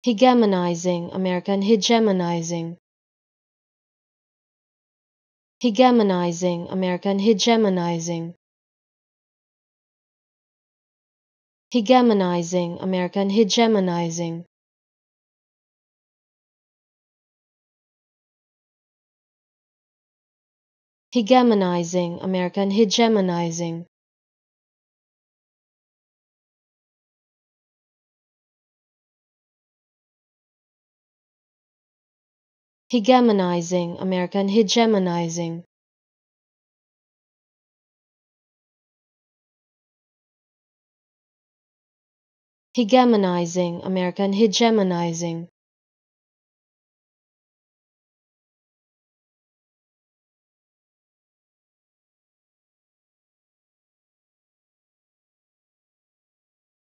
Hegemonizing, American hegemonizing. Hegemonizing, American hegemonizing. Hegemonizing, American hegemonizing. Hegemonizing, American hegemonizing. Hegemonizing, American hegemonizing. Hegemonizing, American hegemonizing.